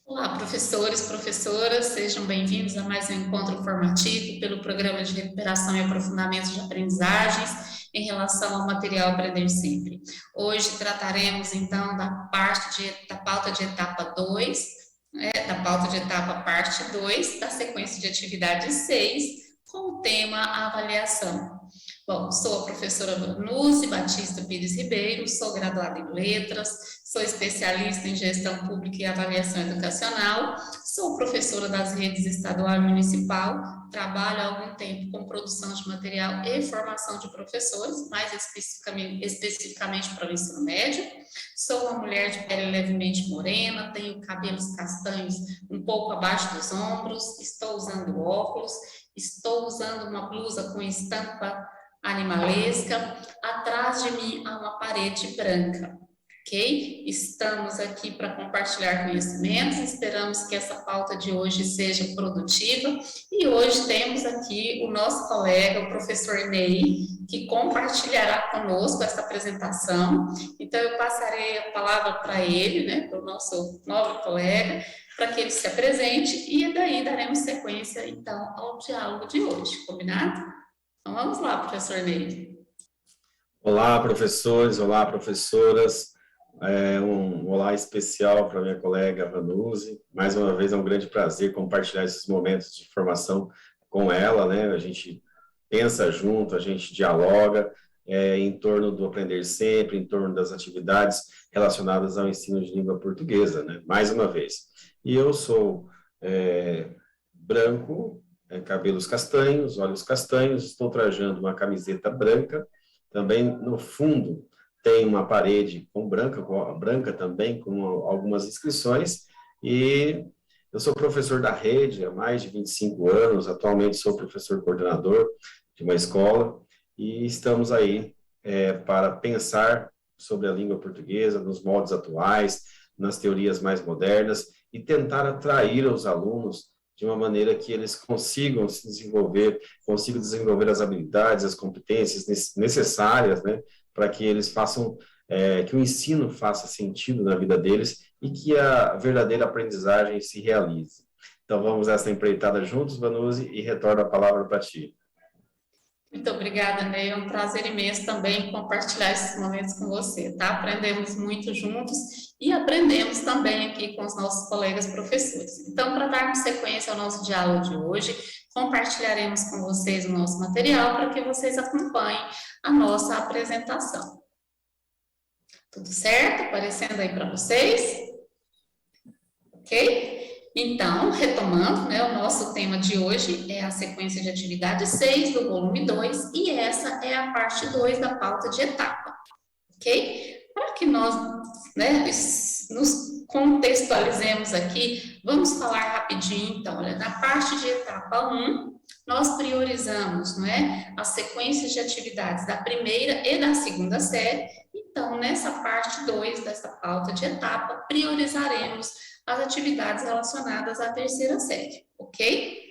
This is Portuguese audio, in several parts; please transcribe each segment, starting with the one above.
Olá, professores, professoras, sejam bem-vindos a mais um encontro formativo pelo Programa de Recuperação e Aprofundamento de Aprendizagens em relação ao material Aprender Sempre. Hoje trataremos, então, da pauta de etapa 2, da pauta de etapa parte 2, da sequência de atividade 6, com o tema avaliação. Bom, sou a professora Vanuzi Batista Pires Ribeiro, sou graduada em Letras, sou especialista em Gestão Pública e Avaliação Educacional, sou professora das redes estadual e municipal, trabalho há algum tempo com produção de material e formação de professores, mais especificamente para o ensino médio. Sou uma mulher de pele levemente morena, tenho cabelos castanhos um pouco abaixo dos ombros, estou usando óculos, estou usando uma blusa com estampa animalesca, atrás de mim há uma parede branca, ok? Estamos aqui para compartilhar conhecimentos, esperamos que essa pauta de hoje seja produtiva, e hoje temos aqui o nosso colega, o professor Ney, que compartilhará conosco essa apresentação. Então eu passarei a palavra para ele, né, para o nosso novo colega, para que ele se apresente, e daí daremos sequência, então, ao diálogo de hoje, combinado? Então, vamos lá, professor Ney. Olá, professores, olá, professoras. Um olá especial para minha colega Vanuzi. Mais uma vez, é um grande prazer compartilhar esses momentos de formação com ela, né? A gente pensa junto, a gente dialoga em torno do Aprender Sempre, em torno das atividades relacionadas ao ensino de língua portuguesa, né? Mais uma vez. E eu sou branco, cabelos castanhos, olhos castanhos, estou trajando uma camiseta branca, também no fundo tem uma parede branca também, com algumas inscrições, e eu sou professor da rede há mais de 25 anos, atualmente sou professor coordenador de uma escola, e estamos aí para pensar sobre a língua portuguesa, nos moldes atuais, nas teorias mais modernas, e tentar atrair os alunos de uma maneira que eles consigam se desenvolver, consigam desenvolver as habilidades, as competências necessárias, né, para que eles façam, que o ensino faça sentido na vida deles e que a verdadeira aprendizagem se realize. Então, vamos a essa empreitada juntos, Vanuzi, e retorno a palavra para ti. Muito obrigada, Ney. É um prazer imenso também compartilhar esses momentos com você, tá? Aprendemos muito juntos e aprendemos também aqui com os nossos colegas professores. Então, para darmos sequência ao nosso diálogo de hoje, compartilharemos com vocês o nosso material para que vocês acompanhem a nossa apresentação. Tudo certo? Aparecendo aí para vocês? Ok? Então, retomando, né, o nosso tema de hoje é a sequência de atividade 6 do volume 2, e essa é a parte 2 da pauta de etapa, ok? Para que nós, né, nos contextualizemos aqui, vamos falar rapidinho, então, olha, na parte de etapa 1, nós priorizamos, não é, as sequências de atividades da primeira e da segunda série. Então, nessa parte 2 dessa pauta de etapa, priorizaremos as atividades relacionadas à terceira série, ok?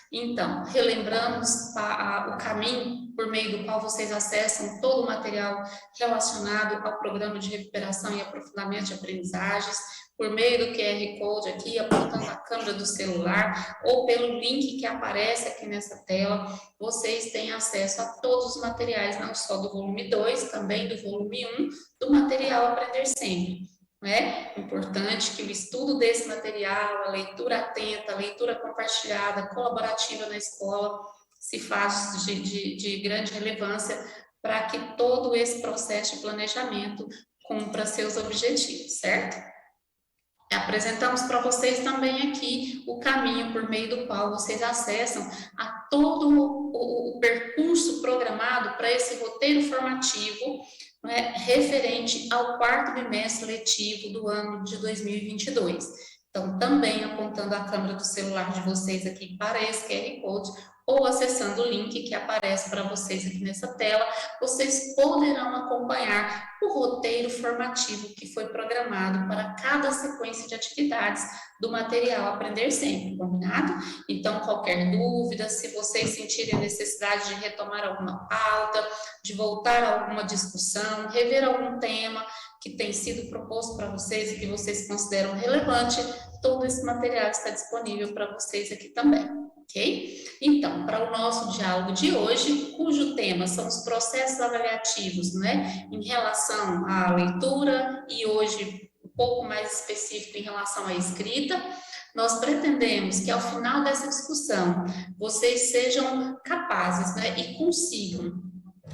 Então, relembramos o caminho por meio do qual vocês acessam todo o material relacionado ao programa de recuperação e aprofundamento de aprendizagens, por meio do QR Code aqui, apontando a câmera do celular, ou pelo link que aparece aqui nessa tela, vocês têm acesso a todos os materiais, não só do volume 2, também do volume 1, do material Aprender Sempre. É importante que o estudo desse material, a leitura atenta, a leitura compartilhada, colaborativa na escola, se faz de grande relevância para que todo esse processo de planejamento cumpra seus objetivos, certo? Apresentamos para vocês também aqui o caminho por meio do qual vocês acessam a todo o percurso programado para esse roteiro formativo, né, referente ao quarto bimestre letivo do ano de 2022. Então, também apontando a câmera do celular de vocês aqui para esse QR Code, ou acessando o link que aparece para vocês aqui nessa tela, vocês poderão acompanhar o roteiro formativo que foi programado para cada sequência de atividades do material Aprender Sempre, combinado? Então, qualquer dúvida, se vocês sentirem necessidade de retomar alguma pauta, de voltar a alguma discussão, rever algum tema que tem sido proposto para vocês e que vocês consideram relevante, todo esse material está disponível para vocês aqui também, ok? Então, para o nosso diálogo de hoje, cujo tema são os processos avaliativos, né, em relação à leitura e hoje um pouco mais específico em relação à escrita, nós pretendemos que ao final dessa discussão vocês sejam capazes, né, e consigam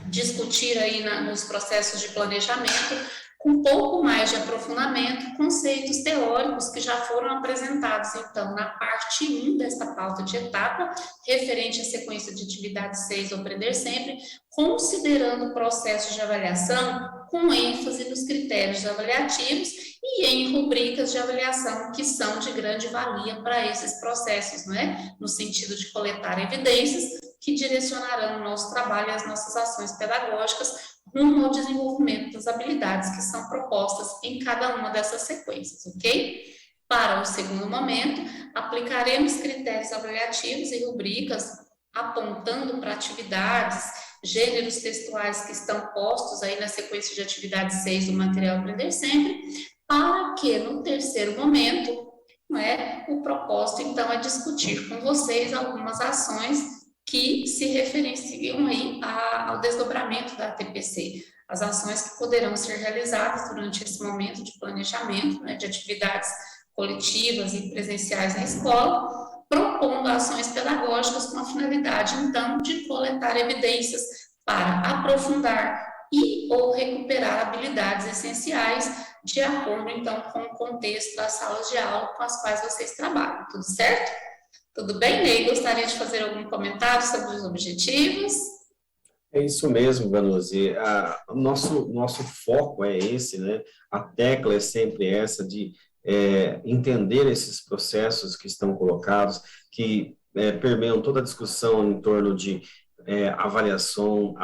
discutir aí nos processos de planejamento com um pouco mais de aprofundamento, conceitos teóricos que já foram apresentados, então, na parte 1 desta pauta de etapa, referente à sequência de atividade 6 do Aprender Sempre, considerando processos de avaliação com ênfase nos critérios avaliativos e em rubricas de avaliação que são de grande valia para esses processos, não é? No sentido de coletar evidências que direcionarão o nosso trabalho e as nossas ações pedagógicas rumo ao desenvolvimento das habilidades que são propostas em cada uma dessas sequências, ok? Para o segundo momento, aplicaremos critérios avaliativos e rubricas apontando para atividades, gêneros textuais que estão postos aí na sequência de atividade 6 do material Aprender Sempre, para que no terceiro momento, não é, o propósito então é discutir com vocês algumas ações que se referenciam aí ao desdobramento da TPC, as ações que poderão ser realizadas durante esse momento de planejamento, né, de atividades coletivas e presenciais na escola, propondo ações pedagógicas com a finalidade, então, de coletar evidências para aprofundar e ou recuperar habilidades essenciais de acordo, então, com o contexto das salas de aula com as quais vocês trabalham, tudo certo? Tudo bem, Ney? Gostaria de fazer algum comentário sobre os objetivos? É isso mesmo, Vanusi. O nosso foco é esse, né? A tecla é sempre essa de entender esses processos que estão colocados, que permeiam toda a discussão em torno de avaliação,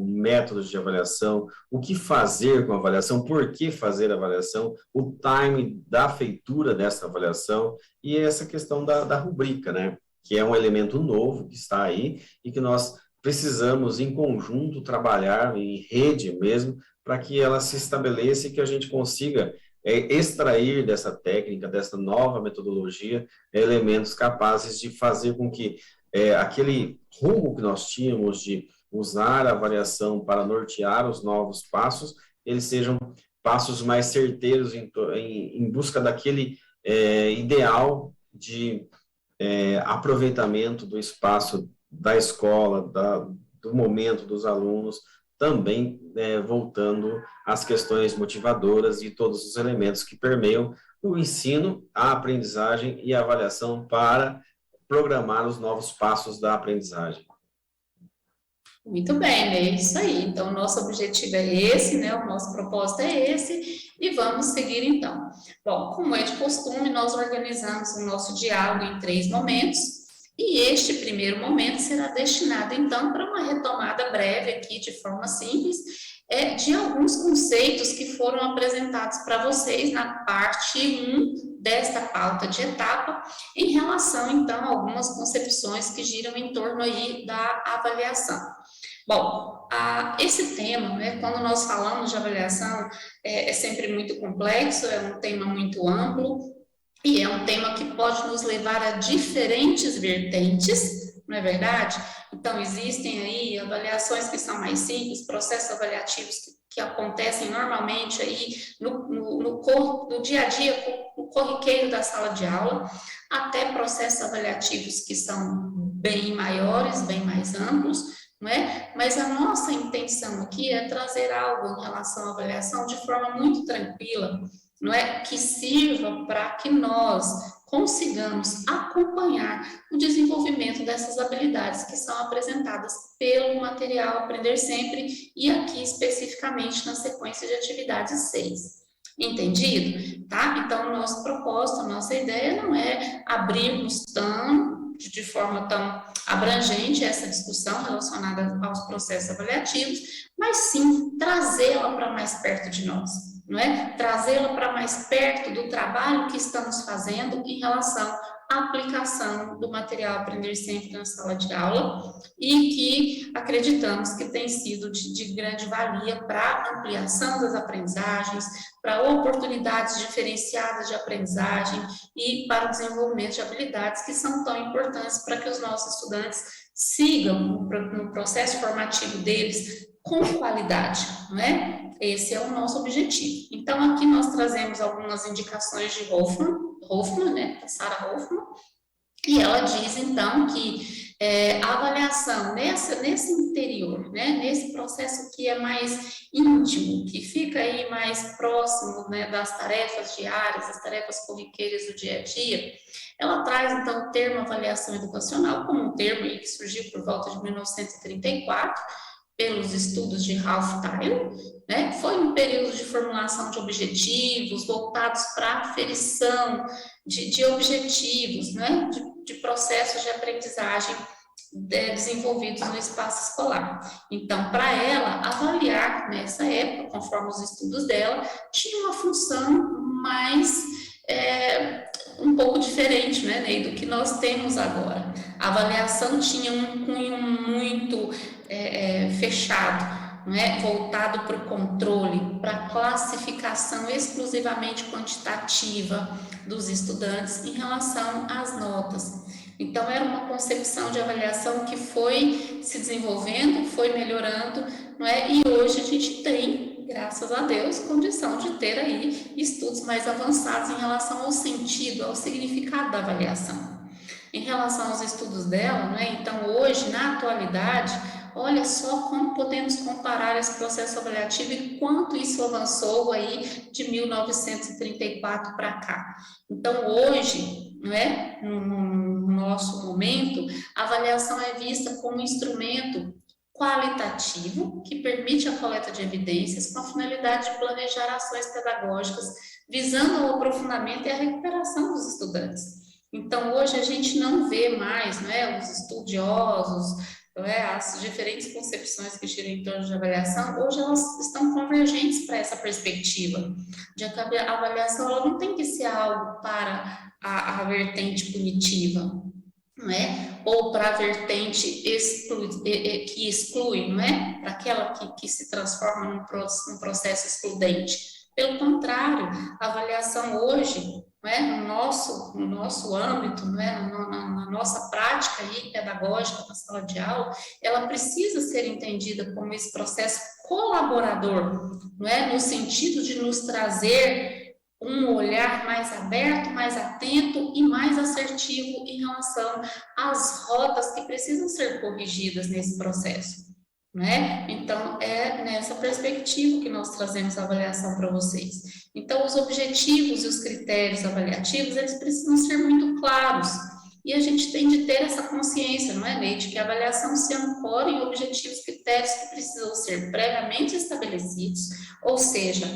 métodos de avaliação, o que fazer com a avaliação, por que fazer a avaliação, o time da feitura dessa avaliação e essa questão da rubrica, né? Que é um elemento novo que está aí e que nós precisamos, em conjunto, trabalhar em rede mesmo, para que ela se estabeleça e que a gente consiga extrair dessa técnica, dessa nova metodologia, elementos capazes de fazer com que aquele rumo que nós tínhamos de usar a avaliação para nortear os novos passos, eles sejam passos mais certeiros em busca daquele ideal de aproveitamento do espaço da escola, do momento dos alunos, também voltando às questões motivadoras e todos os elementos que permeiam o ensino, a aprendizagem e a avaliação para programar os novos passos da aprendizagem. Muito bem, é isso aí. Então, o nosso objetivo é esse, né? O nosso propósito é esse e vamos seguir então. Bom, como é de costume, nós organizamos o nosso diálogo em 3 momentos e este primeiro momento será destinado então para uma retomada breve aqui, de forma simples, de alguns conceitos que foram apresentados para vocês na parte 1 desta pauta de etapa, em relação, então, a algumas concepções que giram em torno aí da avaliação. Bom, esse tema, né, quando nós falamos de avaliação, é sempre muito complexo, é um tema muito amplo, e é um tema que pode nos levar a diferentes vertentes, não é verdade? Então, existem aí avaliações que são mais simples, processos avaliativos que acontecem normalmente aí no dia a dia, no corriqueiro da sala de aula, até processos avaliativos que são bem maiores, bem mais amplos, não é? Mas a nossa intenção aqui é trazer algo em relação à avaliação de forma muito tranquila, não é? Que sirva para que nós consigamos acompanhar o desenvolvimento dessas habilidades que são apresentadas pelo material Aprender Sempre e aqui especificamente na sequência de atividades 6. Entendido? Tá? Então, o nosso propósito, a nossa ideia não é abrirmos de forma tão abrangente essa discussão relacionada aos processos avaliativos, mas sim trazê-la para mais perto de nós, não é? Trazê-la para mais perto do trabalho que estamos fazendo em relação à aplicação do material Aprender Sempre na sala de aula e que acreditamos que tem sido de grande valia para a ampliação das aprendizagens, para oportunidades diferenciadas de aprendizagem e para o desenvolvimento de habilidades que são tão importantes para que os nossos estudantes sigam no processo formativo deles com qualidade, não é? Esse é o nosso objetivo. Então, aqui nós trazemos algumas indicações de Hoffman, né, da Sarah Hoffman, e ela diz, então, que a avaliação nesse interior, né, nesse processo que é mais íntimo, que fica aí mais próximo, né, das tarefas diárias, das tarefas corriqueiras do dia a dia, ela traz, então, o termo avaliação educacional como um termo que surgiu por volta de 1934, pelos estudos de Ralph Tyler, né? Foi um período de formulação de objetivos voltados para a aferição de objetivos, né? De processos de aprendizagem desenvolvidos no espaço escolar. Então, para ela, avaliar nessa época, conforme os estudos dela, tinha uma função mais um pouco diferente, né, Ney, do que nós temos agora. A avaliação tinha um cunho muito fechado, não é? Voltado para o controle, para a classificação exclusivamente quantitativa dos estudantes em relação às notas. Então, era uma concepção de avaliação que foi se desenvolvendo, foi melhorando, não é? E hoje a gente tem, graças a Deus, condição de ter aí estudos mais avançados em relação ao sentido, ao significado da avaliação. Em relação aos estudos dela, não é? Então, hoje, na atualidade, olha só como podemos comparar esse processo avaliativo e quanto isso avançou aí de 1934 para cá. Então, hoje, não é? No nosso momento, a avaliação é vista como um instrumento qualitativo que permite a coleta de evidências com a finalidade de planejar ações pedagógicas visando o aprofundamento e a recuperação dos estudantes. Então, hoje a gente não vê mais, né, os estudiosos, as diferentes concepções que giram em torno de avaliação, hoje elas estão convergentes para essa perspectiva, de que a avaliação ela não tem que ser algo para a vertente punitiva, não é? Ou para a vertente que exclui, não é? Para aquela que se transforma num processo excludente. Pelo contrário, a avaliação hoje, não é? No nosso âmbito, não é? Na nossa prática aí, pedagógica na sala de aula, ela precisa ser entendida como esse processo colaborador, não é? No sentido de nos trazer um olhar mais aberto, mais atento e mais assertivo em relação às rotas que precisam ser corrigidas nesse processo, né? Então, é nessa perspectiva que nós trazemos a avaliação para vocês. Então, os objetivos e os critérios avaliativos, eles precisam ser muito claros. E a gente tem de ter essa consciência, não é, Neide? Que a avaliação se ancora em objetivos e critérios que precisam ser previamente estabelecidos, ou seja,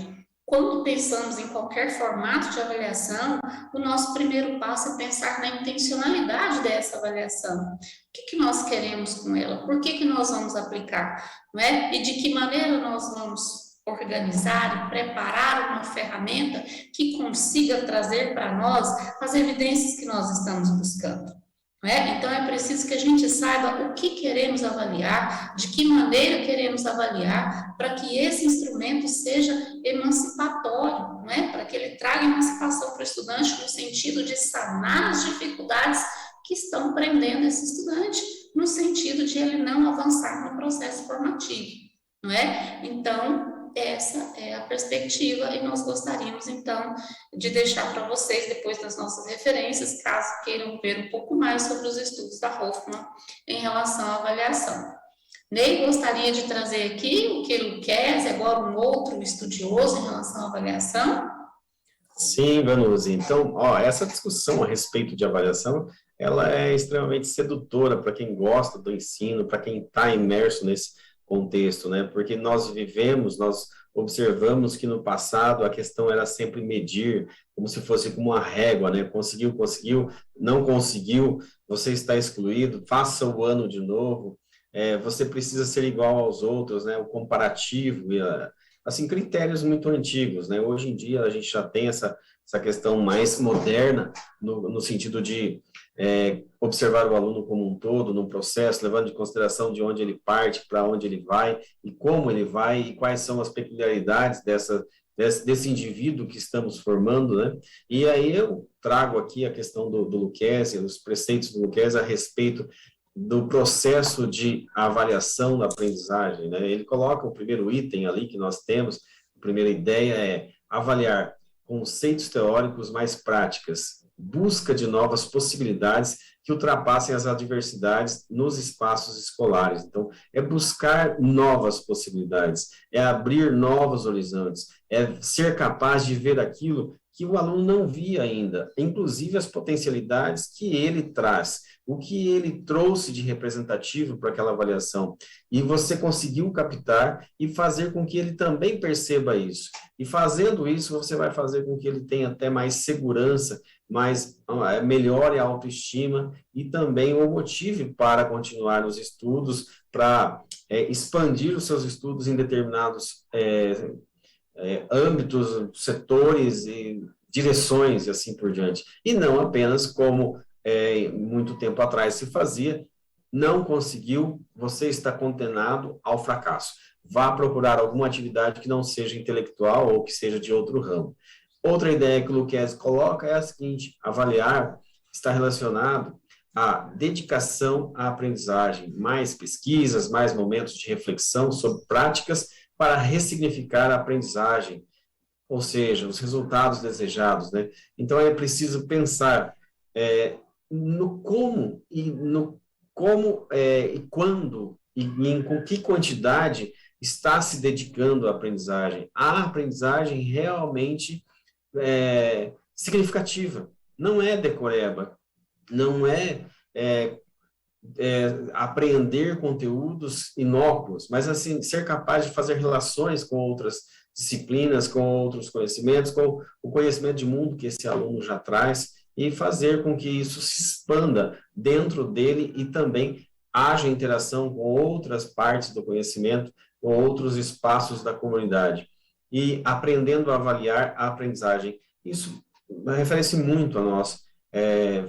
quando pensamos em qualquer formato de avaliação, o nosso primeiro passo é pensar na intencionalidade dessa avaliação. O que nós queremos com ela? Por que nós vamos aplicar? Não é? E de que maneira nós vamos organizar e preparar uma ferramenta que consiga trazer para nós as evidências que nós estamos buscando. Não é? Então, é preciso que a gente saiba o que queremos avaliar, de que maneira queremos avaliar, para que esse instrumento seja emancipatório, não é? Para que ele traga emancipação para o estudante no sentido de sanar as dificuldades que estão prendendo esse estudante, no sentido de ele não avançar no processo formativo, não é? Então, essa é a perspectiva e nós gostaríamos, então, de deixar para vocês, depois das nossas referências, caso queiram ver um pouco mais sobre os estudos da Hoffman em relação à avaliação. Ney gostaria de trazer aqui o Queiro Kess, agora um outro estudioso em relação à avaliação. Sim, Vanusi. Então, essa discussão a respeito de avaliação, ela é extremamente sedutora para quem gosta do ensino, para quem está imerso contexto, né? Porque nós observamos que no passado a questão era sempre medir, como se fosse como uma régua, né? Conseguiu, conseguiu, não conseguiu, você está excluído, faça o ano de novo, você precisa ser igual aos outros, né? O comparativo, assim, critérios muito antigos, né? Hoje em dia a gente já tem essa questão mais moderna, no sentido de observar o aluno como um todo, num processo, levando em consideração de onde ele parte, para onde ele vai, e como ele vai, e quais são as peculiaridades desse indivíduo que estamos formando, né? E aí eu trago aqui a questão do Lucchesi, os preceitos do Lucchesi a respeito do processo de avaliação da aprendizagem, né? Ele coloca o primeiro item ali que nós temos, a primeira ideia é avaliar conceitos teóricos mais práticas, busca de novas possibilidades que ultrapassem as adversidades nos espaços escolares. Então, é buscar novas possibilidades, é abrir novos horizontes, é ser capaz de ver aquilo que o aluno não via ainda, inclusive as potencialidades que ele traz, o que ele trouxe de representativo para aquela avaliação. E você conseguiu captar e fazer com que ele também perceba isso. E fazendo isso, você vai fazer com que ele tenha até mais segurança, melhore a autoestima e também o motive para continuar nos estudos, para expandir os seus estudos em determinados âmbitos, setores e direções e assim por diante. E não apenas como muito tempo atrás se fazia, não conseguiu, você está condenado ao fracasso. Vá procurar alguma atividade que não seja intelectual ou que seja de outro ramo. Outra ideia que o Lucchesi coloca é a seguinte: avaliar está relacionado à dedicação à aprendizagem, mais pesquisas, mais momentos de reflexão sobre práticas para ressignificar a aprendizagem, ou seja, os resultados desejados, né? Então, é preciso pensar no como e quando e com que quantidade está se dedicando à aprendizagem. A aprendizagem realmente significativa. Não é decoreba, não aprender conteúdos inócuos, mas assim ser capaz de fazer relações com outras disciplinas, com outros conhecimentos, com o conhecimento de mundo que esse aluno já traz e fazer com que isso se expanda dentro dele e também haja interação com outras partes do conhecimento, com outros espaços da comunidade. E aprendendo a avaliar a aprendizagem. Isso refere-se muito a nós,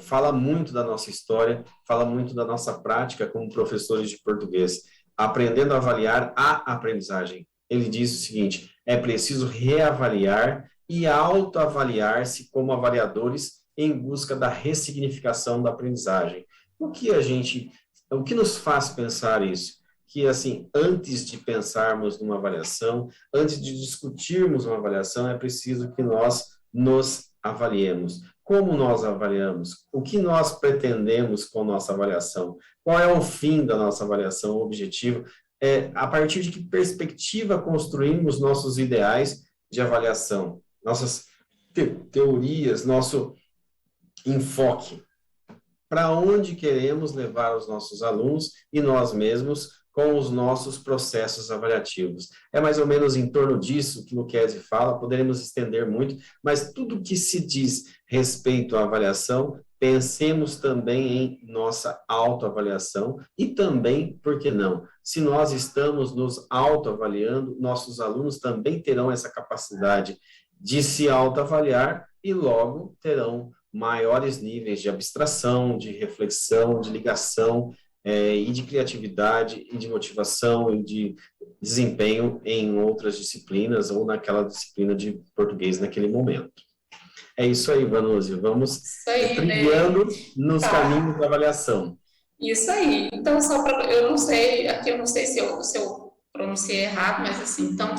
fala muito da nossa história, fala muito da nossa prática como professores de português. Aprendendo a avaliar a aprendizagem. Ele diz o seguinte: é preciso reavaliar e autoavaliar-se como avaliadores em busca da ressignificação da aprendizagem. O que nos faz pensar isso? Que, assim, antes de pensarmos numa avaliação, antes de discutirmos uma avaliação, é preciso que nós nos avaliemos. Como nós avaliamos? O que nós pretendemos com nossa avaliação? Qual é o fim da nossa avaliação, o objetivo? A partir de que perspectiva construímos nossos ideais de avaliação, nossas teorias, nosso enfoque? Para onde queremos levar os nossos alunos e nós mesmos com os nossos processos avaliativos? É mais ou menos em torno disso que o Lucchesi fala, poderemos estender muito, mas tudo que se diz respeito à avaliação, pensemos também em nossa autoavaliação e também, por que não, se nós estamos nos autoavaliando, nossos alunos também terão essa capacidade de se autoavaliar e logo terão maiores níveis de abstração, de reflexão, de ligação e de criatividade e de motivação e de desempenho em outras disciplinas ou naquela disciplina de português naquele momento. É isso aí, Vanúzia. Vamos trilhando nos caminhos da avaliação. Isso aí. Então, só para... Eu não sei se eu pronunciei errado, mas assim, então,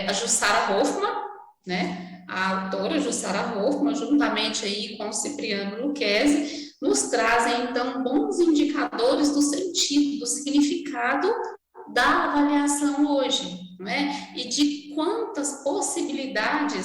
a Jussara Hoffmann, né? A autora Jussara Hoffmann, juntamente aí com o Cipriano Lucchesi, nos trazem, então, bons indicadores do sentido, do significado da avaliação hoje, não é? E de quantas possibilidades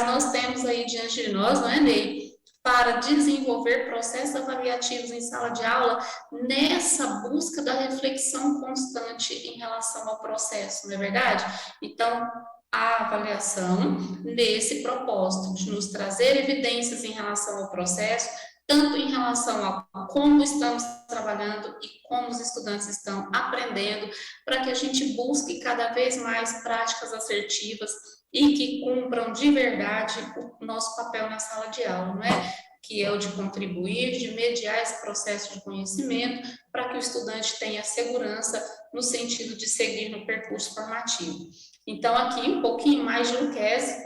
nós temos aí diante de nós, não é, Ney? para desenvolver processos avaliativos em sala de aula nessa busca da reflexão constante em relação ao processo, não é verdade? Então, a avaliação nesse propósito de nos trazer evidências em relação ao processo, tanto em relação a como estamos trabalhando e como os estudantes estão aprendendo, para que a gente busque cada vez mais práticas assertivas e que cumpram de verdade o nosso papel na sala de aula, não é? Que é o de contribuir, de mediar esse processo de conhecimento, para que o estudante tenha segurança no sentido de seguir no percurso formativo. Então, aqui, um pouquinho mais de Lucchesi,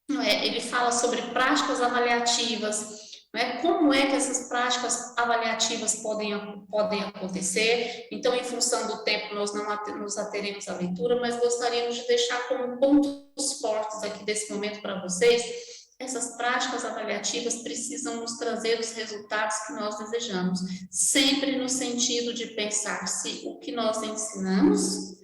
ele fala sobre práticas avaliativas, como é que essas práticas avaliativas podem acontecer. Então, em função do tempo, nós não nos ateremos à leitura, mas gostaríamos de deixar como pontos fortes aqui desse momento para vocês. Essas práticas avaliativas precisam nos trazer os resultados que nós desejamos, sempre no sentido de pensar se o que nós ensinamos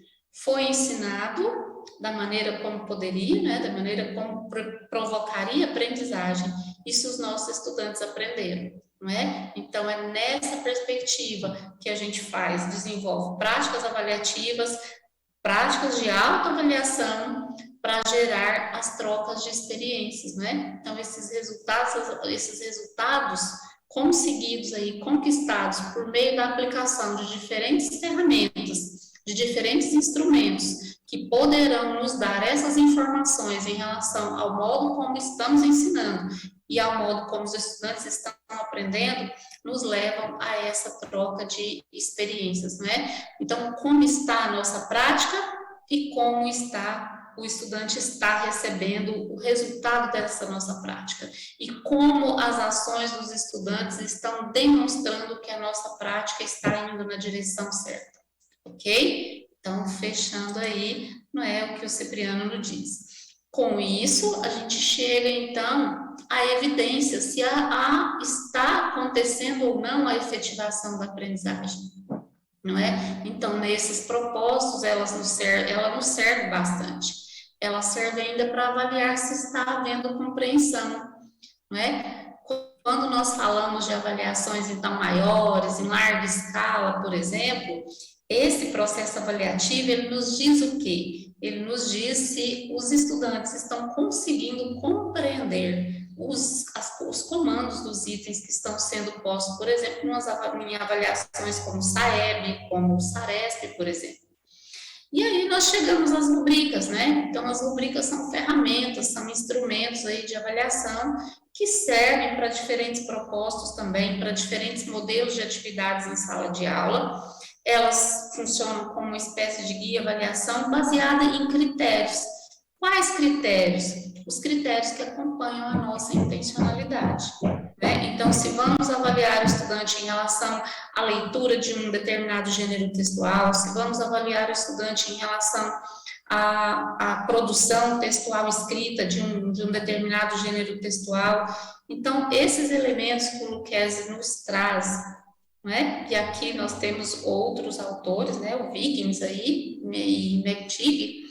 foi ensinado da maneira como poderia, né, da maneira como provocaria aprendizagem, e se os nossos estudantes aprenderam, não é? Então, é nessa perspectiva que a gente desenvolve práticas avaliativas, práticas de autoavaliação, para gerar as trocas de experiências, né? Então, esses resultados conseguidos aí, conquistados por meio da aplicação de diferentes ferramentas, de diferentes instrumentos, que poderão nos dar essas informações em relação ao modo como estamos ensinando e ao modo como os estudantes estão aprendendo, nos levam a essa troca de experiências, não é? Então, como está a nossa prática e como o estudante está recebendo o resultado dessa nossa prática e como as ações dos estudantes estão demonstrando que a nossa prática está indo na direção certa, ok? Então, fechando aí, não é o que o Cipriano nos diz. Com isso, a gente chega, então, à evidência se está acontecendo ou não a efetivação da aprendizagem, não é? Então, nesses propósitos, ela nos serve bastante. Ela serve ainda para avaliar se está havendo compreensão, não é? Quando nós falamos de avaliações, então, maiores, em larga escala, por exemplo, esse processo avaliativo, ele nos diz o quê? Ele nos diz se os estudantes estão conseguindo compreender os comandos dos itens que estão sendo postos, por exemplo, em avaliações como o SAEB, como o SARESP, por exemplo. E aí nós chegamos às rubricas, né? Então, as rubricas são ferramentas, são instrumentos aí de avaliação que servem para diferentes propósitos também, para diferentes modelos de atividades em sala de aula. Elas funcionam como uma espécie de guia avaliação baseada em critérios. Quais critérios? Os critérios que acompanham a nossa intencionalidade, né? Então, se vamos avaliar o estudante em relação à leitura de um determinado gênero textual, se vamos avaliar o estudante em relação à produção textual escrita de um determinado gênero textual, então, esses elementos que o Lucchesi nos traz, né? E aqui nós temos outros autores, né? O Wiggins aí e McTighe,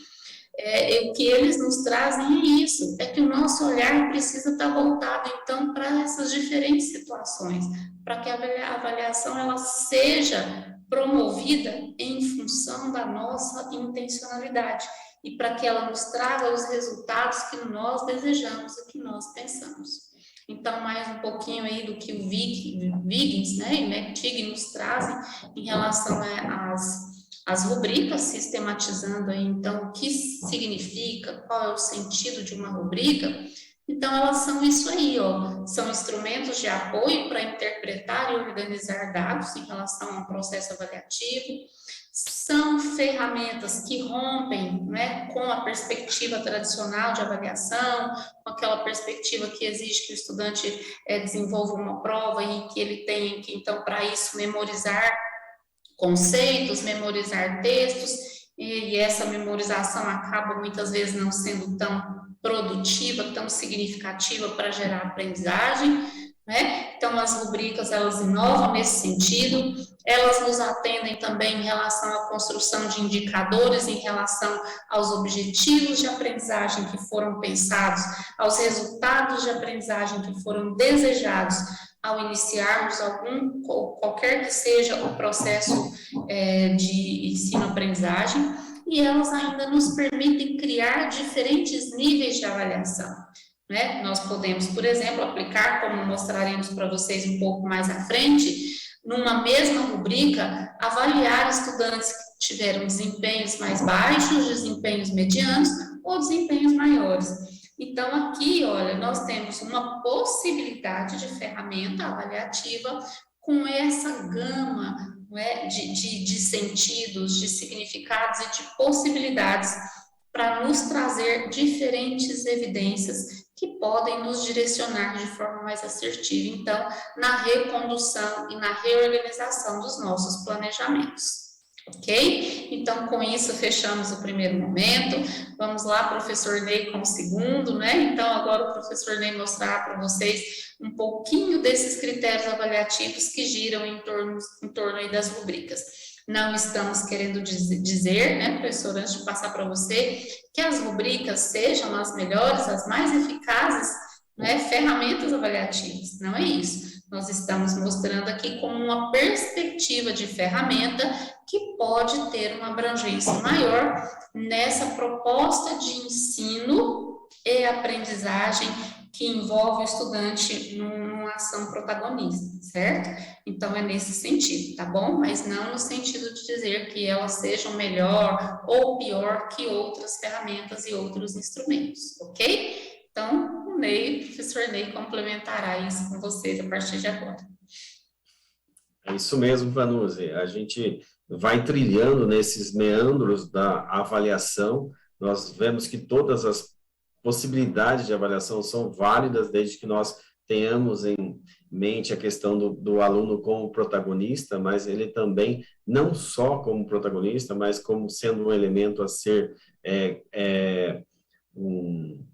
o que eles nos trazem é isso, é que o nosso olhar precisa estar voltado, então, para essas diferentes situações, para que a avaliação ela seja promovida em função da nossa intencionalidade e para que ela nos traga os resultados que nós desejamos e que nós pensamos. Então, mais um pouquinho aí do que o Wiggins, né, e McTighe nos trazem em relação às rubricas, sistematizando aí, então, o que significa, qual é o sentido de uma rubrica. Então, elas são isso aí, ó, são instrumentos de apoio para interpretar e organizar dados em relação a um processo avaliativo, são ferramentas que rompem, né, com a perspectiva tradicional de avaliação, com aquela perspectiva que exige que o estudante desenvolva uma prova e que ele tenha que, então, para isso, memorizar conceitos, memorizar textos, e essa memorização acaba muitas vezes não sendo tão produtiva, tão significativa para gerar aprendizagem, né? Então, as rubricas, elas inovam nesse sentido, Elas nos atendem também em relação à construção de indicadores, em relação aos objetivos de aprendizagem que foram pensados, aos resultados de aprendizagem que foram desejados ao iniciarmos qualquer que seja o processo de ensino-aprendizagem, e elas ainda nos permitem criar diferentes níveis de avaliação. Né? Nós podemos, por exemplo, aplicar, como mostraremos para vocês um pouco mais à frente, numa mesma rubrica, avaliar estudantes que tiveram desempenhos mais baixos, desempenhos medianos ou desempenhos maiores. Então, aqui, olha, nós temos uma possibilidade de ferramenta avaliativa com essa gama, né, de sentidos, de significados e de possibilidades para nos trazer diferentes evidências que podem nos direcionar de forma mais assertiva, então, na recondução e na reorganização dos nossos planejamentos. Ok? Então, com isso, fechamos o primeiro momento. Vamos lá, professor Ney, com o segundo, né? Então, agora o professor Ney mostrar para vocês um pouquinho desses critérios avaliativos que giram em torno aí das rubricas. Não estamos querendo dizer, né, professor, antes de passar para você, que as rubricas sejam as melhores, as mais eficazes, né, ferramentas avaliativas. Não é isso. Nós estamos mostrando aqui como uma perspectiva de ferramenta que pode ter uma abrangência maior nessa proposta de ensino e aprendizagem que envolve o estudante numa ação protagonista, certo? Então, é nesse sentido, tá bom? Mas não no sentido de dizer que elas sejam melhor ou pior que outras ferramentas e outros instrumentos, ok? Então, o professor Ney complementará isso com vocês a partir de agora. É isso mesmo, Vanuzi. A gente vai trilhando nesses meandros da avaliação. Nós vemos que todas as possibilidades de avaliação são válidas, desde que nós tenhamos em mente a questão do aluno como protagonista, mas ele também, não só como protagonista, mas como sendo um elemento a ser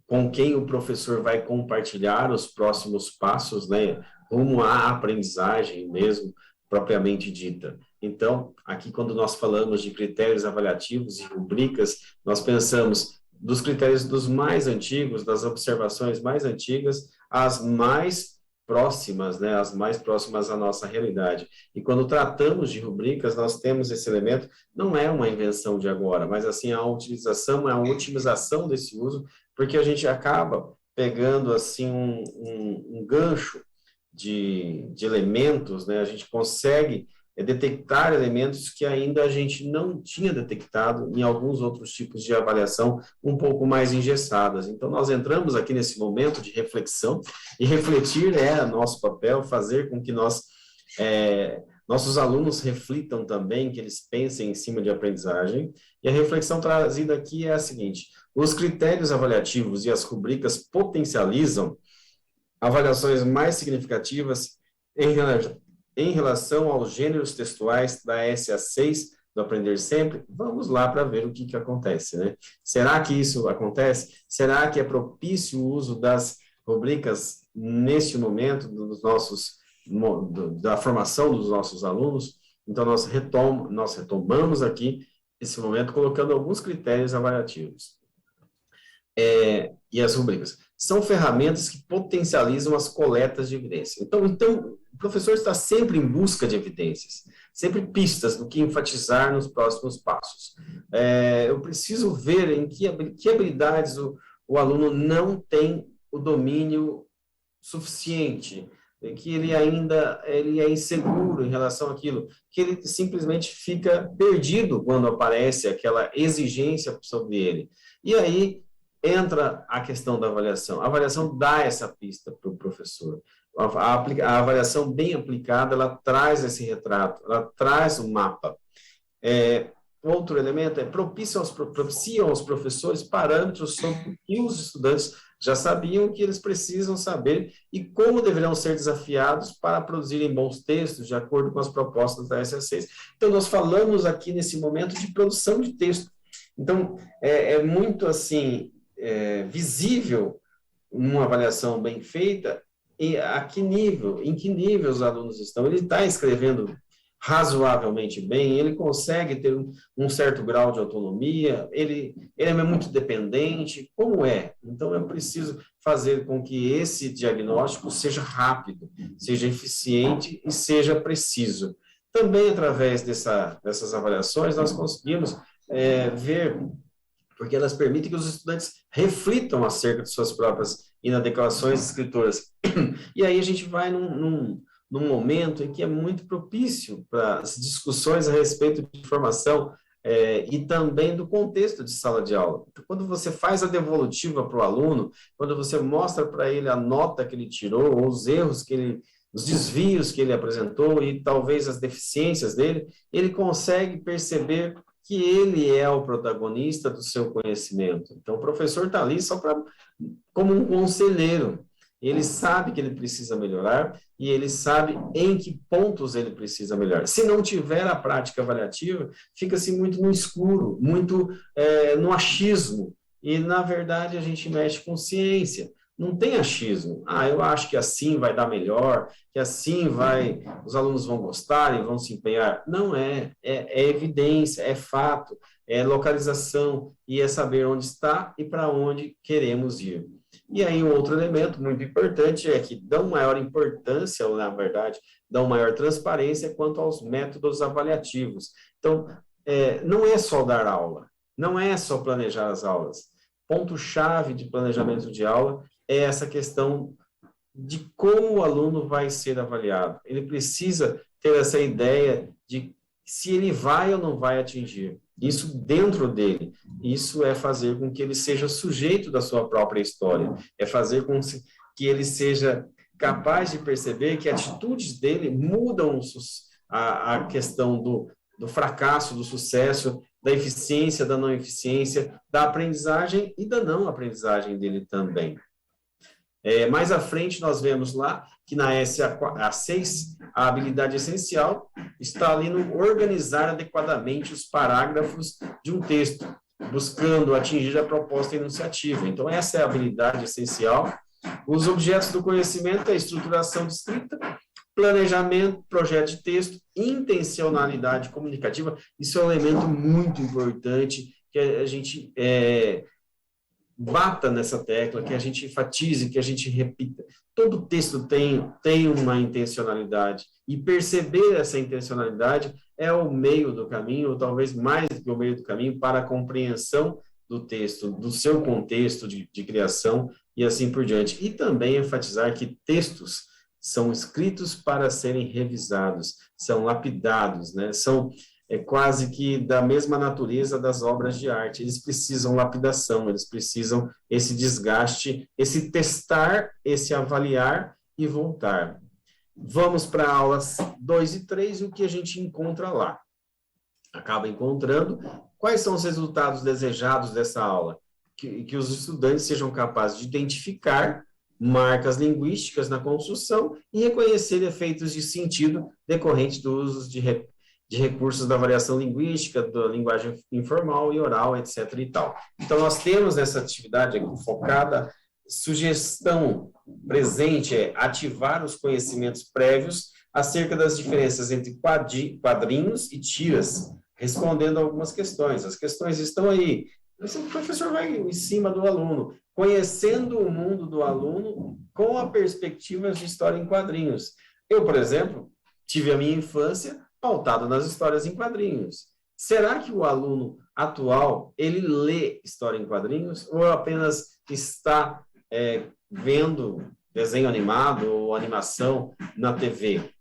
com quem o professor vai compartilhar os próximos passos, né, rumo à aprendizagem mesmo, propriamente dita. Então, aqui quando nós falamos de critérios avaliativos e rubricas, nós pensamos dos critérios dos mais antigos, das observações mais antigas, às mais próximas, né, as mais próximas à nossa realidade. E quando tratamos de rubricas, nós temos esse elemento, não é uma invenção de agora, mas assim, a utilização, a otimização desse uso, porque a gente acaba pegando assim um gancho de elementos, né, a gente consegue detectar elementos que ainda a gente não tinha detectado em alguns outros tipos de avaliação um pouco mais engessadas. Então, nós entramos aqui nesse momento de reflexão, e refletir é nosso papel, fazer com que nossos alunos reflitam também, que eles pensem em cima de aprendizagem, e a reflexão trazida aqui é a seguinte: os critérios avaliativos e as rubricas potencializam avaliações mais significativas em relação aos gêneros textuais da SA6 do Aprender Sempre. Vamos lá para ver o que acontece, né? Será que isso acontece? Será que é propício o uso das rubricas neste momento da formação dos nossos alunos? Então, nós retomamos aqui esse momento colocando alguns critérios avaliativos. E as rubricas são ferramentas que potencializam as coletas de evidência. Então, o professor está sempre em busca de evidências, sempre pistas do que enfatizar nos próximos passos. Eu preciso ver em que habilidades o aluno não tem o domínio suficiente, que ele é inseguro em relação àquilo, que ele simplesmente fica perdido quando aparece aquela exigência sobre ele. E aí entra a questão da avaliação. A avaliação dá essa pista para o professor. A avaliação bem aplicada, ela traz esse retrato, ela traz um mapa. Outro elemento propiciam aos professores parâmetros sobre o que os estudantes já sabiam que eles precisam saber e como deverão ser desafiados para produzirem bons textos de acordo com as propostas da SA6. Então, nós falamos aqui nesse momento de produção de texto. Então, é muito assim visível numa avaliação bem feita e em que nível os alunos estão. Ele está escrevendo razoavelmente bem, ele consegue ter um certo grau de autonomia, ele é muito dependente, como é? Então, eu preciso fazer com que esse diagnóstico seja rápido, seja eficiente e seja preciso. Também, através dessas avaliações, nós conseguimos ver, porque elas permitem que os estudantes reflitam acerca de suas próprias inadequações escritoras. E aí a gente vai num momento em que é muito propício para as discussões a respeito de formação e também do contexto de sala de aula. Quando você faz a devolutiva para o aluno, quando você mostra para ele a nota que ele tirou, ou os erros os desvios que ele apresentou e talvez as deficiências dele, ele consegue perceber que ele é o protagonista do seu conhecimento. Então, o professor está ali só como um conselheiro. Ele sabe que ele precisa melhorar e ele sabe em que pontos ele precisa melhorar. Se não tiver a prática avaliativa, fica-se muito no escuro, muito no achismo. E, na verdade, a gente mexe com ciência. Não tem achismo. Eu acho que assim vai dar melhor, que assim os alunos vão gostar e vão se empenhar. Não é. É evidência, é fato, é localização e é saber onde está e para onde queremos ir. E aí, um outro elemento muito importante é que dão maior importância, ou na verdade, dão maior transparência quanto aos métodos avaliativos. Então, não é só dar aula, não é só planejar as aulas. Ponto-chave de planejamento de aula é essa questão de como o aluno vai ser avaliado. Ele precisa ter essa ideia de se ele vai ou não vai atingir. Isso dentro dele. Isso é fazer com que ele seja sujeito da sua própria história. É fazer com que ele seja capaz de perceber que atitudes dele mudam a questão do fracasso, do sucesso, da eficiência, da não eficiência, da aprendizagem e da não aprendizagem dele também. Mais à frente, nós vemos lá que na SA6, a habilidade essencial está ali no organizar adequadamente os parágrafos de um texto, buscando atingir a proposta enunciativa. Então, essa é a habilidade essencial. Os objetos do conhecimento é a estruturação de escrita, planejamento, projeto de texto, intencionalidade comunicativa. Isso é um elemento muito importante que a gente bata nessa tecla, que a gente enfatize, que a gente repita. Todo texto tem uma intencionalidade, e perceber essa intencionalidade é o meio do caminho, ou talvez mais do que o meio do caminho, para a compreensão do texto, do seu contexto de criação, e assim por diante. E também enfatizar que textos são escritos para serem revisados, são lapidados, né? São quase que da mesma natureza das obras de arte. Eles precisam lapidação, eles precisam esse desgaste, esse testar, esse avaliar e voltar. Vamos para aulas 2 e 3, e o que a gente encontra lá? Acaba encontrando quais são os resultados desejados dessa aula? Que os estudantes sejam capazes de identificar marcas linguísticas na construção e reconhecer efeitos de sentido decorrentes do uso de recursos da variação linguística, da linguagem informal e oral, etc. e tal. Então, nós temos essa atividade aqui focada, sugestão presente é ativar os conhecimentos prévios acerca das diferenças entre quadrinhos e tiras, respondendo a algumas questões. As questões estão aí. O professor vai em cima do aluno, conhecendo o mundo do aluno com a perspectiva de história em quadrinhos. Eu, por exemplo, tive a minha infância pautado nas histórias em quadrinhos. Será que o aluno atual, ele lê história em quadrinhos ou apenas está vendo desenho animado ou animação na TV?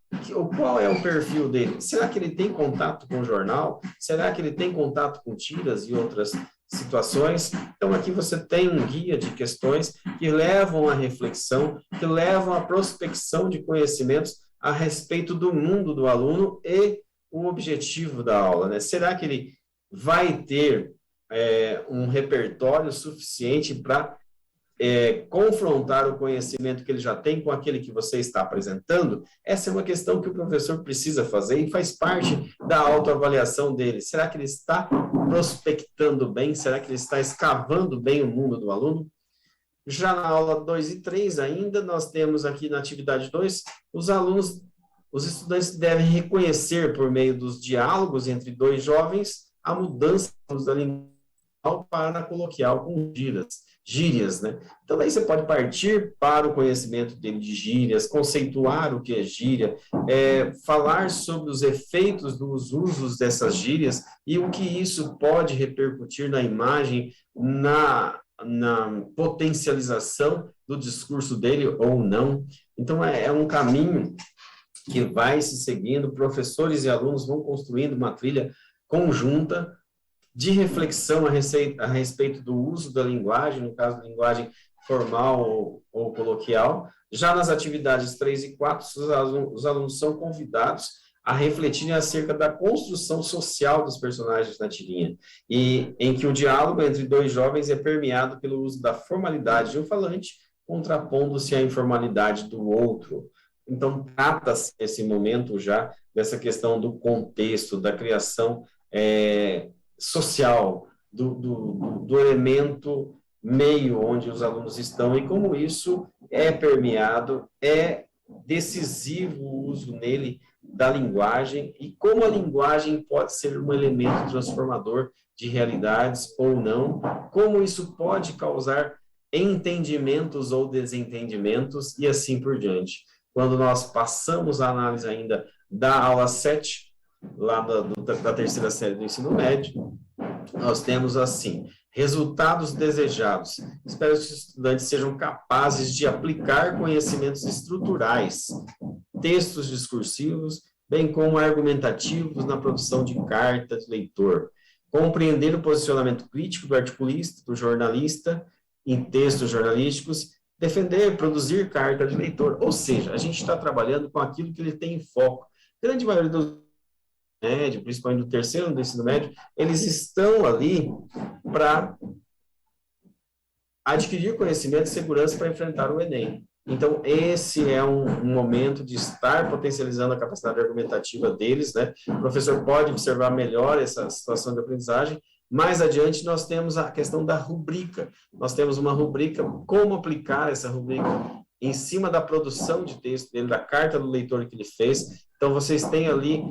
Qual é o perfil dele? Será que ele tem contato com o jornal? Será que ele tem contato com tiras e outras situações? Então, aqui você tem um guia de questões que levam à reflexão, que levam à prospecção de conhecimentos a respeito do mundo do aluno e o objetivo da aula, né? Será que ele vai ter um repertório suficiente para confrontar o conhecimento que ele já tem com aquele que você está apresentando? Essa é uma questão que o professor precisa fazer e faz parte da autoavaliação dele. Será que ele está prospectando bem? Será que ele está escavando bem o mundo do aluno? Já na aula 2 e 3 ainda, nós temos aqui na atividade 2, os alunos os estudantes devem reconhecer, por meio dos diálogos entre dois jovens, a mudança da língua para coloquial com gírias, né? Então, aí você pode partir para o conhecimento dele de gírias, conceituar o que é gíria, falar sobre os efeitos dos usos dessas gírias e o que isso pode repercutir na imagem, na potencialização do discurso dele ou não. Então, é um caminho que vai se seguindo, professores e alunos vão construindo uma trilha conjunta de reflexão a respeito do uso da linguagem, no caso, linguagem formal ou coloquial. Já nas atividades 3 e 4, os alunos são convidados a refletirem acerca da construção social dos personagens na tirinha, e em que o diálogo entre dois jovens é permeado pelo uso da formalidade de um falante, contrapondo-se à informalidade do outro. Então, trata-se esse momento já dessa questão do contexto, da criação social, do elemento meio onde os alunos estão e como isso é permeado, é decisivo o uso nele da linguagem e como a linguagem pode ser um elemento transformador de realidades ou não, como isso pode causar entendimentos ou desentendimentos e assim por diante. Quando nós passamos a análise ainda da aula 7, lá da terceira série do ensino médio, nós temos assim, resultados desejados. Espero que os estudantes sejam capazes de aplicar conhecimentos estruturais, textos discursivos, bem como argumentativos na produção de carta de leitor, compreender o posicionamento crítico do articulista, do jornalista, em textos jornalísticos, defender, produzir carta de leitor, ou seja, a gente está trabalhando com aquilo que ele tem em foco. A grande maioria dos médio, principalmente do terceiro do ensino médio, eles estão ali para adquirir conhecimento e segurança para enfrentar o Enem. Então, esse é um momento de estar potencializando a capacidade argumentativa deles, né? O professor pode observar melhor essa situação de aprendizagem. Mais adiante, nós temos a questão da rubrica. Nós temos uma rubrica, como aplicar essa rubrica em cima da produção de texto dele, da carta do leitor que ele fez. Então, vocês têm ali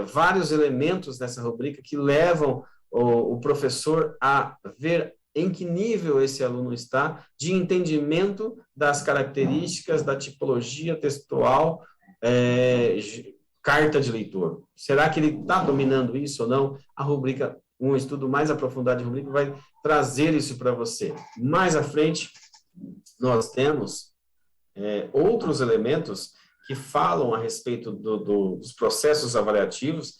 vários elementos nessa rubrica que levam o professor a ver em que nível esse aluno está de entendimento das características da tipologia textual, carta de leitor. Será que ele está dominando isso ou não? A rubrica, um estudo mais aprofundado de rubrica vai trazer isso para você. Mais à frente, nós temos outros elementos que falam a respeito dos processos avaliativos,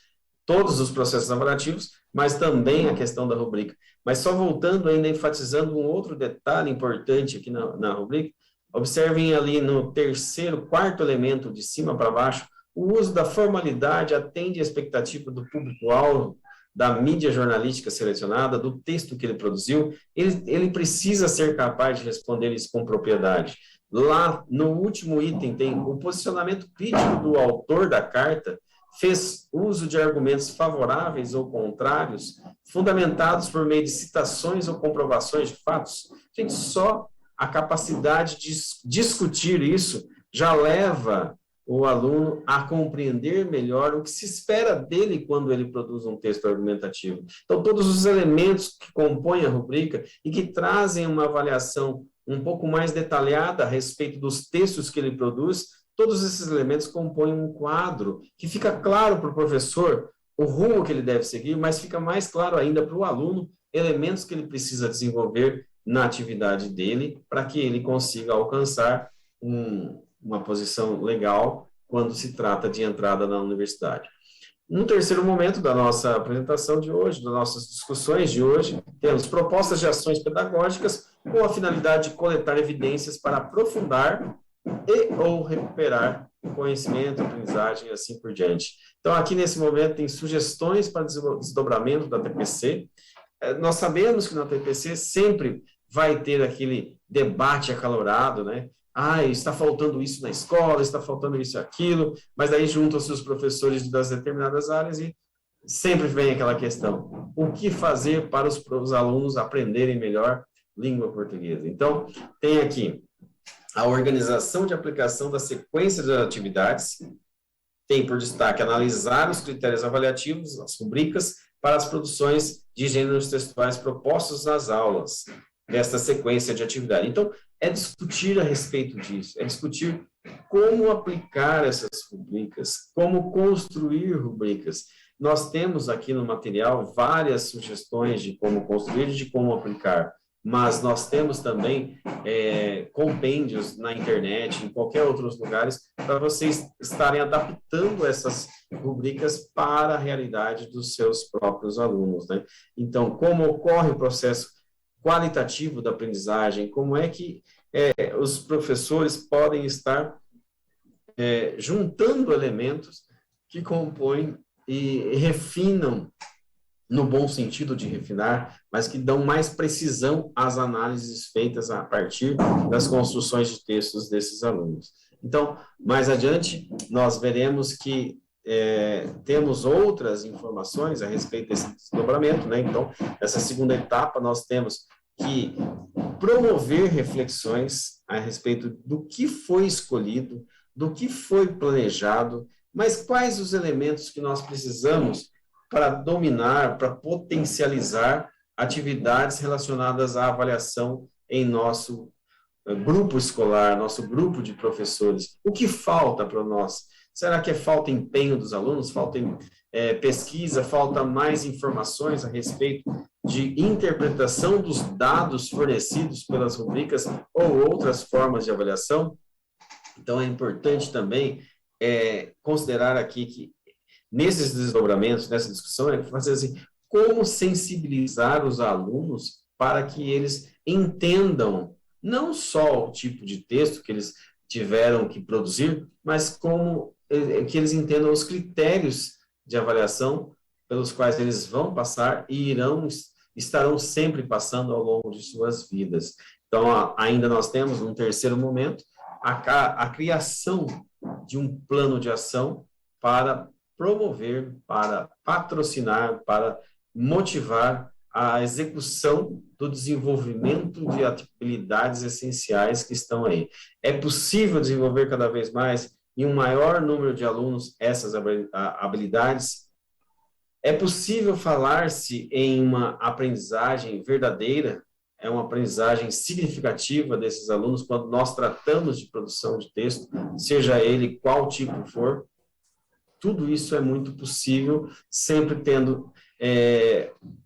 todos os processos avaliativos, mas também a questão da rubrica. Mas só voltando ainda, enfatizando um outro detalhe importante aqui na rubrica, observem ali no terceiro, quarto elemento, de cima para baixo, o uso da formalidade atende à expectativa do público-alvo, da mídia jornalística selecionada, do texto que ele produziu, ele precisa ser capaz de responder isso com propriedade. Lá, no último item, tem o posicionamento crítico do autor da carta, fez uso de argumentos favoráveis ou contrários, fundamentados por meio de citações ou comprovações de fatos. Gente, só a capacidade de discutir isso já leva o aluno a compreender melhor o que se espera dele quando ele produz um texto argumentativo. Então, todos os elementos que compõem a rubrica e que trazem uma avaliação um pouco mais detalhada a respeito dos textos que ele produz, todos esses elementos compõem um quadro que fica claro para o professor o rumo que ele deve seguir, mas fica mais claro ainda para o aluno elementos que ele precisa desenvolver na atividade dele para que ele consiga alcançar uma posição legal quando se trata de entrada na universidade. No terceiro momento da nossa apresentação de hoje, das nossas discussões de hoje, temos propostas de ações pedagógicas com a finalidade de coletar evidências para aprofundar e ou recuperar conhecimento, aprendizagem e assim por diante. Então, aqui nesse momento tem sugestões para desdobramento da TPC. Nós sabemos que na TPC sempre vai ter aquele debate acalorado, né? Está faltando isso na escola, está faltando isso e aquilo, mas aí juntam-se os professores das determinadas áreas e sempre vem aquela questão: o que fazer para os alunos aprenderem melhor língua portuguesa? Então, tem aqui a organização de aplicação da sequência de atividades, tem por destaque analisar os critérios avaliativos, as rubricas, para as produções de gêneros textuais propostos nas aulas desta sequência de atividade. Então, é discutir a respeito disso, é discutir como aplicar essas rubricas, como construir rubricas. Nós temos aqui no material várias sugestões de como construir e de como aplicar, mas nós temos também compêndios na internet, em qualquer outros lugares, para vocês estarem adaptando essas rubricas para a realidade dos seus próprios alunos, né? Então, como ocorre o processo qualitativo da aprendizagem, como é que os professores podem estar juntando elementos que compõem e refinam, no bom sentido de refinar, mas que dão mais precisão às análises feitas a partir das construções de textos desses alunos. Então, mais adiante, nós veremos que temos outras informações a respeito desse desdobramento, né? Então, nessa segunda etapa, nós temos que promover reflexões a respeito do que foi escolhido, do que foi planejado, mas quais os elementos que nós precisamos para dominar, para potencializar atividades relacionadas à avaliação em nosso grupo escolar, nosso grupo de professores. O que falta para nós? Será que falta empenho dos alunos, falta pesquisa, falta mais informações a respeito de interpretação dos dados fornecidos pelas rubricas ou outras formas de avaliação? Então, é importante também considerar aqui que nesses desdobramentos, nessa discussão, é fazer assim, como sensibilizar os alunos para que eles entendam não só o tipo de texto que eles tiveram que produzir, mas como que eles entendam os critérios de avaliação pelos quais eles vão passar e estarão sempre passando ao longo de suas vidas. Então, ainda nós temos, num terceiro momento, a criação de um plano de ação para promover, para patrocinar, para motivar a execução do desenvolvimento de habilidades essenciais que estão aí. É possível desenvolver cada vez mais, em um maior número de alunos, essas habilidades? É possível falar-se em uma aprendizagem verdadeira, uma aprendizagem significativa desses alunos quando nós tratamos de produção de texto, seja ele qual tipo for? Tudo isso é muito possível, sempre tendo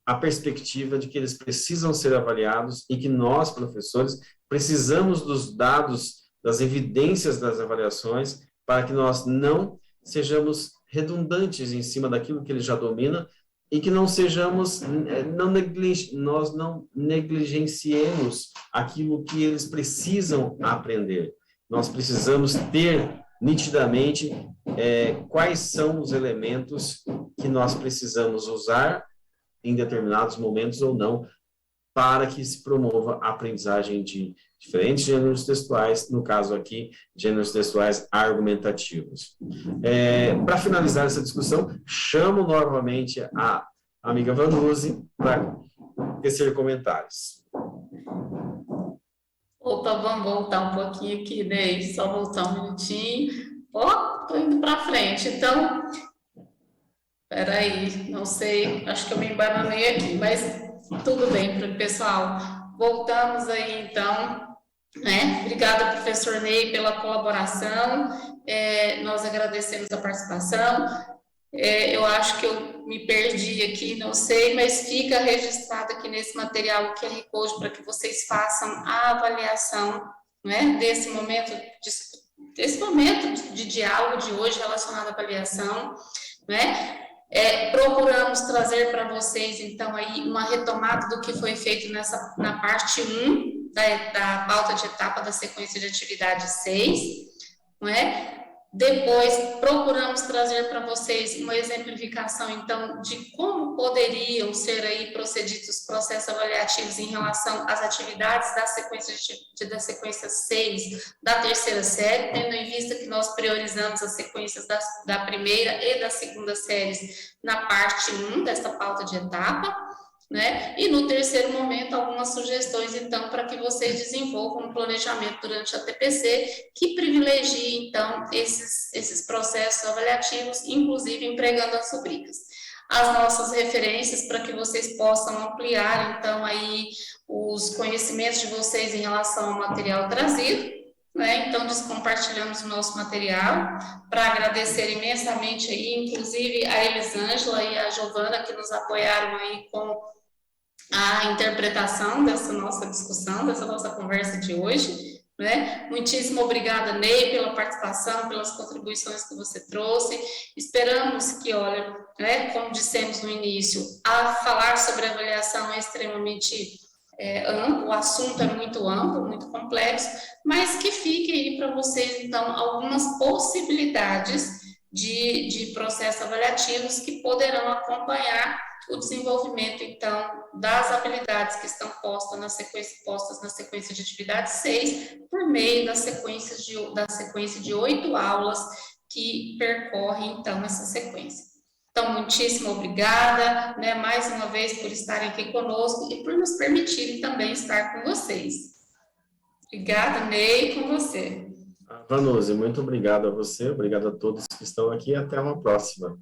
a perspectiva de que eles precisam ser avaliados e que nós, professores, precisamos dos dados, das evidências das avaliações, para que nós não sejamos redundantes em cima daquilo que ele já domina e que não sejamos, nós não negligenciemos aquilo que eles precisam aprender. Nós precisamos ter nitidamente quais são os elementos que nós precisamos usar em determinados momentos ou não, para que se promova a aprendizagem de diferentes gêneros textuais, no caso aqui, gêneros textuais argumentativos. Para finalizar essa discussão, chamo novamente a amiga Vanuse para tecer comentários. Opa, vamos voltar um pouquinho aqui, Ney, só voltar um minutinho. Tô indo para frente, então, peraí, não sei, acho que eu me embananei aqui, mas tudo bem, pessoal, voltamos aí, então, né? Obrigada, professor Ney, pela colaboração, nós agradecemos a participação. Eu acho que eu me perdi aqui, não sei, mas fica registrado aqui nesse material o QR Code para que vocês façam a avaliação, né, desse momento de diálogo de hoje relacionado à avaliação, né? Procuramos trazer para vocês, então, aí uma retomada do que foi feito na parte 1 da pauta de etapa da sequência de atividade 6, não é? Depois, procuramos trazer para vocês uma exemplificação, então, de como poderiam ser aí procedidos os processos avaliativos em relação às atividades da sequência 6 da terceira série, tendo em vista que nós priorizamos as sequências da primeira e da segunda séries na parte 1 desta pauta de etapa, né? E no terceiro momento, algumas sugestões, então, para que vocês desenvolvam um planejamento durante a TPC, que privilegie, então, esses processos avaliativos, inclusive empregando as rubricas. As nossas referências para que vocês possam ampliar, então, aí, os conhecimentos de vocês em relação ao material trazido, né? Então, compartilhamos o nosso material para agradecer imensamente aí, inclusive a Elisângela e a Giovana, que nos apoiaram aí com a interpretação dessa nossa discussão, dessa nossa conversa de hoje, né? Muitíssimo obrigada, Ney, pela participação, pelas contribuições que você trouxe. Esperamos que, olha, né, como dissemos no início, a falar sobre avaliação é extremamente amplo, o assunto é muito amplo, muito complexo, mas que fique aí para vocês, então, algumas possibilidades de processos avaliativos que poderão acompanhar o desenvolvimento, então, das habilidades que estão postas na sequência de atividade 6, por meio da sequência de 8 aulas que percorrem, então, essa sequência. Então, muitíssimo obrigada, né, mais uma vez por estarem aqui conosco e por nos permitirem também estar com vocês. Obrigada, Ney, com você. Vanusa, muito obrigado a você, obrigado a todos que estão aqui e até uma próxima.